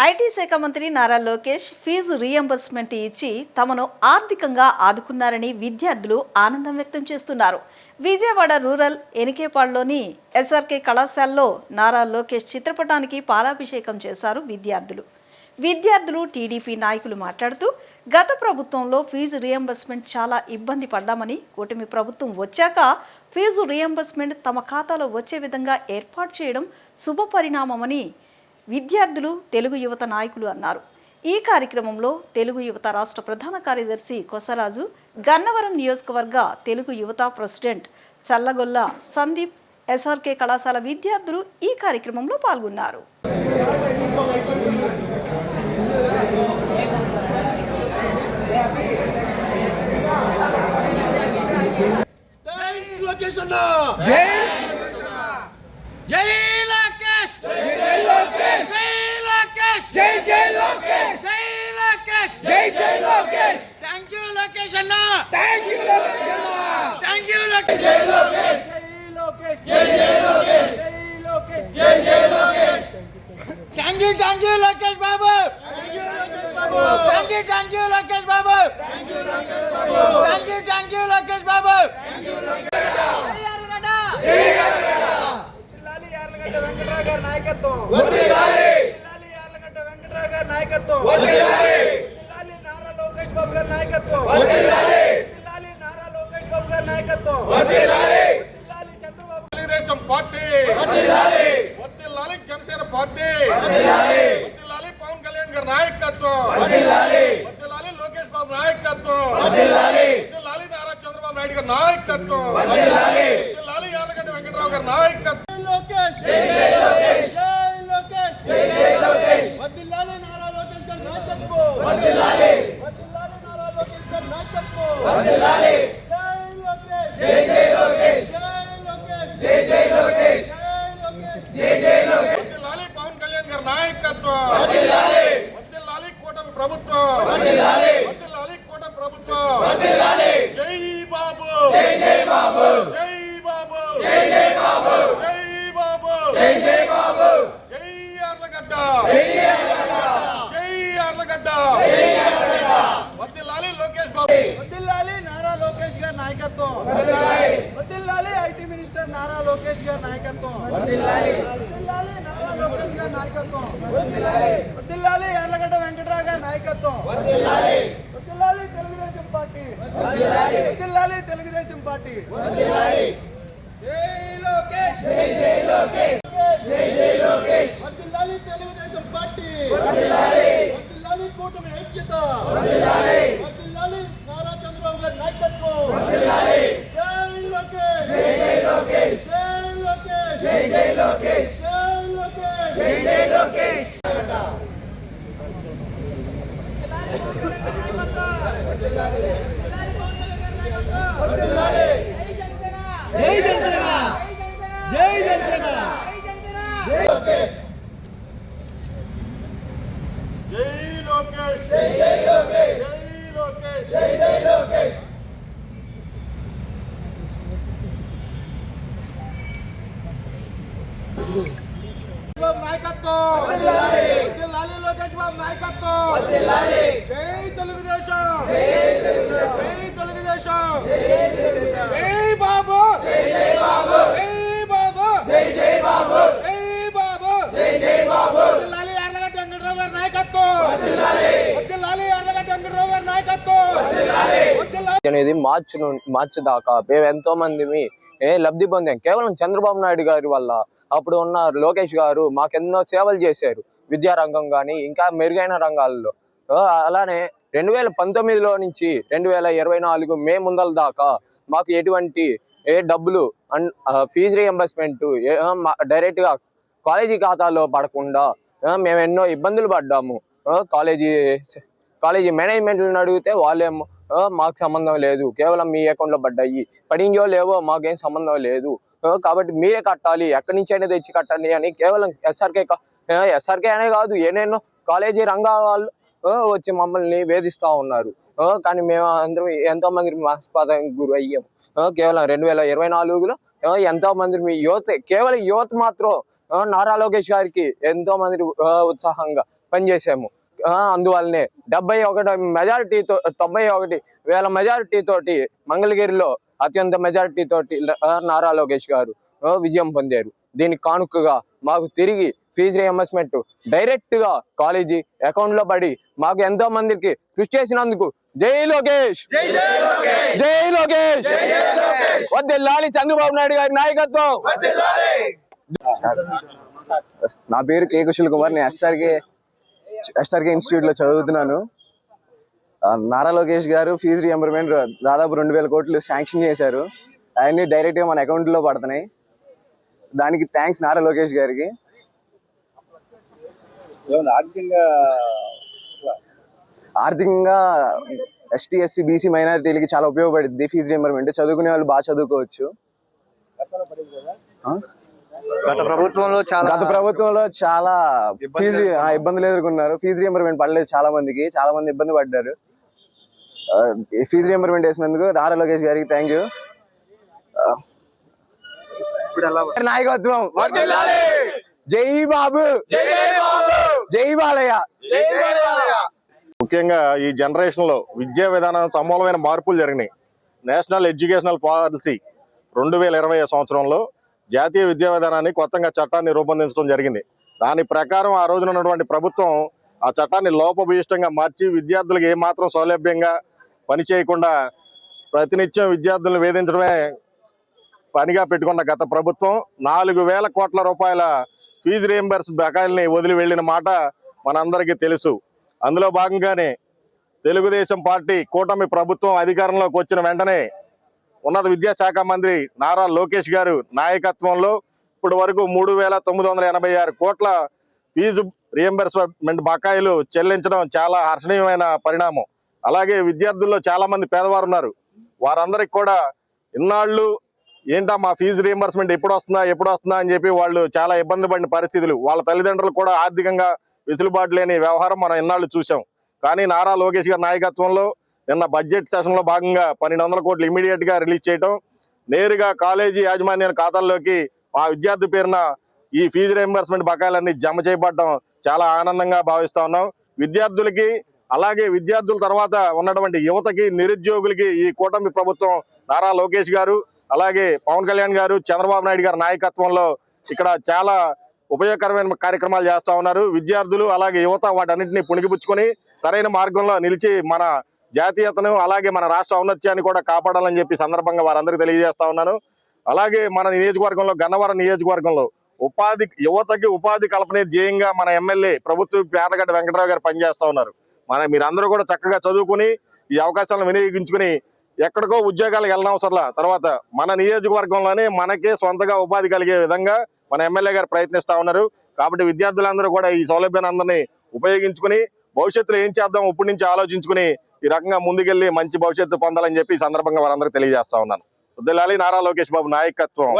IT శాఖ మంత్రి Nara Lokesh fee reimbursement ఇచ్చి తమను ఆర్థికంగా ఆదుకున్నారని విద్యార్థులు ఆనందం వ్యక్తం చేస్తున్నారు. విజయవాడ రూరల్ ఎనికేపాడులోని ఎస్ఆర్కే కళాశాలలో నారా లోకేష్ చిత్రపటానికి పాలాభిషేకం చేశారు విద్యార్థులు టీడీపీ నాయకులు మాట్లాడుతూ గత ప్రభుత్వంలో ఫీజు రీయింబర్స్మెంట్ చాలా ఇబ్బంది పడ్డామని, కూటమి ప్రభుత్వం వచ్చాక ఫీజు రీయింబర్స్మెంట్ తమ ఖాతాలో వచ్చే విధంగా ఏర్పాటు చేయడం శుభపరిణామమని విద్యార్థులు, తెలుగు యువత నాయకులు అన్నారు. ఈ కార్యక్రమంలో తెలుగు యువత రాష్ట్ర ప్రధాన కార్యదర్శి కొసరాజు, గన్నవరం నియోజకవర్గ తెలుగు యువత ప్రెసిడెంట్ చల్లగొల్ల సందీప్, ఎస్ఆర్కే కళాశాల విద్యార్థులు ఈ కార్యక్రమంలో పాల్గొన్నారు. Thank you, Lokesh Anna. Thank you, Lokesh Anna. Thank you, Lokesh. Jai Lokesh. Jai Lokesh. Jai Lokesh. Jai Lokesh. Jai Lokesh. Thank you, Lokesh Babu. Thank you, Lokesh Babu. Thank you, Lokesh Babu. Thank you, Lokesh Babu. Thank you, Lokesh Babu. Thank you, Lokesh. Jai Yarlagada. Jai Yarlagada. Lali Yarlagada Venkataraw garu నాయకత్వం. వర్ధిల్లాలి. Lali Yarlagada Venkataraw garu నాయకత్వం. వర్ధిల్లాలి. లోకేష్ బాబు గారి నాయకత్వం వర్ధిల్లాలి. వర్ధిల్లాలి నారా లోకేష్ బాబు గారి నాయకత్వం వర్ధిల్లాలి. వర్ధిల్లాలి చంద్రబాబు తెలుగుదేశం పార్టీ వర్ధిల్లాలి. వర్ధిల్లాలి జనసేన పార్టీ వర్ధిల్లాలి. వర్ధిల్లాలి పవన్ కళ్యాణ్ గారి నాయకత్వం వర్ధిల్లాలి. వర్ధిల్లాలి లోకేష్ బాబు నాయకత్వం వర్ధిల్లాలి. వర్ధిల్లాలి నారా చంద్రబాబు నాయుడు గారి నాయకత్వం వర్ధిల్లాలి. వర్ధిల్లాలి యార్లగడ్డ వెంకటరావు గారి నాయకత్వం. లోకేష్ జై జై లోకేష్. జై లోకేష్. జై జై లోకేష్. వర్ధిల్లాలి నారా లోకేష్ గారి నాయకత్వం వర్ధిల్లాలి. వర్ధిల్లాలి. జై లోకేష్. జై జై లోకేష్. జై లోకేష్. జై జై లోకేష్. జై జై లోకేష్. వర్ధిల్లాలి పవన్ కళ్యాణ్ గారి నాయకత్వం వర్ధిల్లాలి. వర్ధిల్లాలి కూటమి ప్రభుత్వం వర్ధిల్లాలి. వర్ధిల్లాలి కూటమి ప్రభుత్వం వర్ధిల్లాలి. జై బాబు. జై జై బాబు. జై బాబు. జై జై బాబు. జై బాబు. జై జై బాబు. జై యార్లగడ్డ. జై యార్లగడ్డ. జై యార్లగడ్డ. జై యార్లగడ్డ. వర్ధిల్లాలి లోకేష్ బాబు. వర్ధిల్లాలి నారా లోకేష్ గారి నాయకత్వం వర్ధిల్లాలి. వర్ధిల్లాలి ఐటీ మినిస్టర్ నారా లోకేష్ గారి నాయకత్వం వర్ధిల్లాలి. వర్ధిల్లాలి నారా లోకేష్ గారి నాయకత్వం వర్ధిల్లాలి. వర్ధిల్లాలి యార్లగడ్డ వెంకటరావు గారి నాయకత్వం వర్ధిల్లాలి. వర్ధిల్లాలి తెలుగుదేశం పార్టీ వర్ధిల్లాలి. వర్ధిల్లాలి తెలుగుదేశం పార్టీ వర్ధిల్లాలి. జై లోకేష్. జై జై లోకేష్. జై జై లోకేష్. వర్ధిల్లాలి తెలుగుదేశం పార్టీ వర్ధిల్లాలి. వర్ధిల్లాలి కూటమి ఐక్యత వర్ధిల్లాలి. వర్ధిల్లాలి నారా చంద్రబాబు గారి నాయకత్వం వర్ధిల్లాలి. జై లోకేష్. జై జై లోకేష్. జై లోకేష్. జై జై లోకేష్. జై లోకేష్. జై జై లోకేష్. వర్ధిల్లాలి. జై జనసేన. జై జనసేన. జై లోకేష్. జై లోకేష్. జై జై లోకేష్. జై లోకేష్. జై జై లోకేష్. బాబు నాయకత్వం వర్ధిల్లాలి. వర్ధిల్లాలి లోకేష్ బాబు నాయకత్వం వర్ధిల్లాలి. జై తెలుగుదేశం. జై తెలుగుదేశం. జై తెలుగుదేశం. జై తెలుగుదేశం. జై బాబు. జై జై బాబు. జై బాబు. జై జై బాబు. జై బాబు. జై జై బాబు. వర్ధిల్లాలి యార్లగడ్డ వెంకటరావు గారి నాయకత్వం వర్ధిల్లాలి. వర్ధిల్లాలి యార్లగడ్డ వెంకటరావు గారి నాయకత్వం వర్ధిల్లాలి. వర్ధిల్లాలి అనేది మార్చి దాకా మేము ఎంతో మంది లబ్ధి పొందాం కేవలం చంద్రబాబు నాయుడు గారి వల్ల. అప్పుడు ఉన్న లోకేష్ గారు మాకెన్నో సేవలు చేశారు, విద్యారంగం కానీ ఇంకా మెరుగైన రంగాల్లో. అలానే 2019లో నుంచి 2024 మే ముందల దాకా మాకు ఎటువంటి డబ్బులు ఫీజు రీయింబర్స్మెంట్ డైరెక్ట్గా కాలేజీ ఖాతాలో పడకుండా మేము ఎన్నో ఇబ్బందులు పడ్డాము. కాలేజీ మేనేజ్మెంట్లను అడిగితే వాళ్ళేమో మాకు సంబంధం లేదు, కేవలం మీ అకౌంట్లో పడ్డాయి, పడిందో లేవో మాకేం సంబంధం లేదు, కాబట్టి మీరే కట్టాలి, ఎక్కడి నుంచి అయినా తెచ్చి కట్టండి అని కేవలం ఎస్ఆర్కే అనే కాదు ఏనేనో కాలేజీ రంగాలు వచ్చి మమ్మల్ని వేధిస్తూ ఉన్నారు. కానీ మేము అందరం ఎంతో మంది పక్షపాతానికి గురి అయ్యాము. కేవలం 2024లో ఎంతో మంది యువత, కేవలం యువత మాత్రం నారా లోకేష్ గారికి ఎంతో మంది ఉత్సాహంగా పనిచేసాము. అందువల్లనే 71 మెజారిటీతో 91,000 మెజారిటీ తోటి మంగళగిరిలో అత్యంత మెజారిటీ తోటి నారా లోకేష్ గారు విజయం పొందారు. దీనికి కానుకగా మాకు తిరిగి ఫీజు రియంబర్స్మెంట్ డైరెక్ట్ గా కాలేజీ అకౌంట్ లో పడి మాకు ఎంతో మందికి కృషి చేసినందుకు జై లోకేష్, జై లోకేష్, వర్ధిల్లాలి చంద్రబాబు నాయుడు గారి నాయకత్వం. నా పేరు కే కుశల్ కుమార్. నేను ఎస్ఆర్కే ఇన్స్టిట్యూట్ లో చదువుతున్నాను. నారా లోకేష్ గారు ఫీజు రియంబర్స్మెంట్ దాదాపు 2,000 కోట్లు శాంక్షన్ చేశారు. అవన్నీ డైరెక్ట్ గా మన అకౌంట్ లో పడుతున్నాయి. దానికి థ్యాంక్స్ నారా లోకేష్ గారికి. ఆర్థికంగా ఎస్టీ ఎస్సీ బీసీ మైనారిటీలకి చాలా ఉపయోగపడుద్ది ఫీజు రియంబర్స్మెంట్. చదువుకునే వాళ్ళు బాగా చదువుకోవచ్చు. గత ప్రభుత్వంలో చాలా ఫీజు ఇబ్బందులు ఎదుర్కొన్నారు. ఫీజు రియంబర్స్మెంట్ పడలేదు. చాలా మంది ఇబ్బంది పడ్డారు. ఫీజు రియంబర్స్మెంట్ వేసినందుకు నారా లోకేష్ గారికి థ్యాంక్ యూ. నాయకత్వం జై బాబు, జై బాలయ్య. ముఖ్యంగా ఈ జనరేషన్ లో విద్యా విధానం సమూలమైన మార్పులు జరిగినాయి. నేషనల్ ఎడ్యుకేషనల్ పాలసీ 2020 సంవత్సరంలో జాతీయ విద్యా విధానాన్ని కొత్తగా చట్టాన్ని రూపొందించడం జరిగింది. దాని ప్రకారం ఆ రోజున ఉన్నటువంటి ప్రభుత్వం ఆ చట్టాన్ని లోపభూయిష్టంగా మార్చి విద్యార్థులకు ఏమాత్రం సౌలభ్యంగా పనిచేయకుండా ప్రతినిత్యం విద్యార్థులను వేధించడమే పనిగా పెట్టుకున్న గత ప్రభుత్వం 4,000 కోట్ల రూపాయల ఫీజు రియంబర్స్ బకాయిల్ని వదిలి వెళ్ళిన మాట మనందరికీ తెలుసు. అందులో భాగంగానే తెలుగుదేశం పార్టీ కూటమి ప్రభుత్వం అధికారంలోకి వచ్చిన వెంటనే ఉన్నత విద్యాశాఖ మంత్రి నారా లోకేష్ గారు నాయకత్వంలో ఇప్పటి వరకు 3,986 కోట్ల ఫీజు రియంబర్స్మెంట్ బకాయిలు చెల్లించడం చాలా హర్షణీయమైన పరిణామం. అలాగే విద్యార్థుల్లో చాలా మంది పేదవారు ఉన్నారు. వారందరికి కూడా ఇన్నాళ్ళు ఏంటా మా ఫీజు రియంబర్స్మెంట్ ఎప్పుడు వస్తుందా అని చెప్పి వాళ్ళు చాలా ఇబ్బంది పడిన పరిస్థితులు, వాళ్ళ తల్లిదండ్రులు కూడా ఆర్థికంగా వెసులుబాటు లేని వ్యవహారం మనం ఇన్నాళ్ళు చూసాం. కానీ నారా లోకేష్ గారి నాయకత్వంలో నిన్న బడ్జెట్ సెషన్లో భాగంగా 1,200 కోట్లు ఇమీడియట్ గా రిలీజ్ చేయడం, నేరుగా కాలేజీ యాజమాన్యాల ఖాతాల్లోకి ఆ విద్యార్థి పేరున ఈ ఫీజు రియంబర్స్మెంట్ బకాయిలన్నీ జమ చేయబడటం చాలా ఆనందంగా భావిస్తా ఉన్నాం. విద్యార్థులకి అలాగే విద్యార్థుల తర్వాత ఉన్నటువంటి యువతకి నిరుద్యోగులకి ఈ కూటమి ప్రభుత్వం నారా లోకేష్ గారు అలాగే పవన్ కళ్యాణ్ గారు చంద్రబాబు నాయుడు గారి నాయకత్వంలో ఇక్కడ చాలా ఉపయోగకరమైన కార్యక్రమాలు చేస్తా ఉన్నారు. విద్యార్థులు అలాగే యువత వాటన్నింటినీ పుణికిపుచ్చుకొని సరైన మార్గంలో నిలిచి మన జాతీయతను అలాగే మన రాష్ట్ర ఔన్నత్యాన్ని కూడా కాపాడాలని చెప్పి సందర్భంగా వారందరికీ తెలియజేస్తా ఉన్నాను. అలాగే మన నియోజకవర్గంలో గన్నవరం నియోజకవర్గంలో యువతకి ఉపాధి కల్పనే ధ్యేయంగా మన ఎమ్మెల్యే ప్రభుత్వ పేర్లగడ్డ వెంకటరావు గారు పనిచేస్తా ఉన్నారు. మీరందరూ కూడా చక్కగా చదువుకుని ఈ అవకాశాలను వినియోగించుకుని ఎక్కడికో ఉద్యోగాలకు వెళ్ళనవసరంలా తర్వాత మన నియోజకవర్గంలోనే మనకే సొంతగా ఉపాధి కలిగే విధంగా మన ఎమ్మెల్యే గారు ప్రయత్నిస్తా ఉన్నారు. కాబట్టి విద్యార్థులందరూ కూడా ఈ సౌలభ్యాన్ని అందరినీ ఉపయోగించుకుని భవిష్యత్తులో ఏం చేద్దాం ఇప్పటి నుంచి ఆలోచించుకుని ఈ రకంగా ముందుకెళ్లి మంచి భవిష్యత్తు పొందాలని చెప్పి ఈ సందర్భంగా వారందరికీ తెలియజేస్తా ఉన్నాను. వర్ధిల్లాలి నారా లోకేష్ బాబు నాయకత్వం.